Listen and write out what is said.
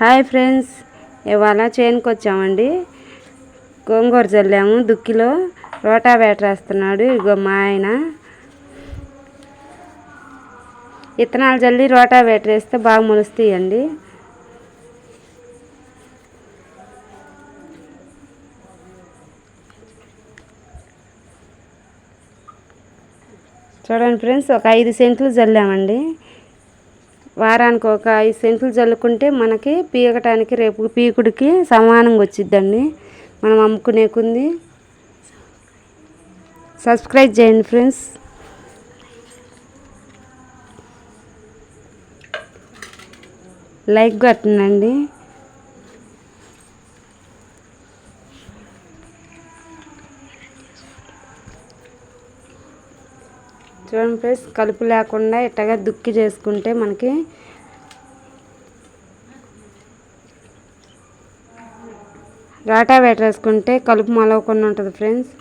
Hi friends, ఇవాళ చేనుకి వచ్చామండి. గోంగూర చల్లాము. దుక్కిలో రోటావేటర్ వేస్తున్నాడు ఇగో మా ఆయన. విత్తనాలు చల్లి రోటావేటర్ వేస్తే బాగా మొలుస్తాయండి. చూడండి ఫ్రెండ్స్, ఒక 5 సెంట్లు చల్లామండి. వారానికి ఒక 5 సెంట్లు చల్లుకుంటే మనకి పీకటానికి రేపు పీకుడికి సమానంగా వచ్చిద్దండి. మనం అమ్ముకునేకుంది. సబ్స్క్రైబ్ చేయండి ఫ్రెండ్స్. లైక్ కొట్టండి. చూడండి ఫ్రెండ్స్, కలుపు లేకుండా ఇట్టగా దుక్కి చేసుకుంటే మనకి రోటావేటర్ వేసుకుంటే కలుపు మొలవకుండా ఉంటుంది ఫ్రెండ్స్.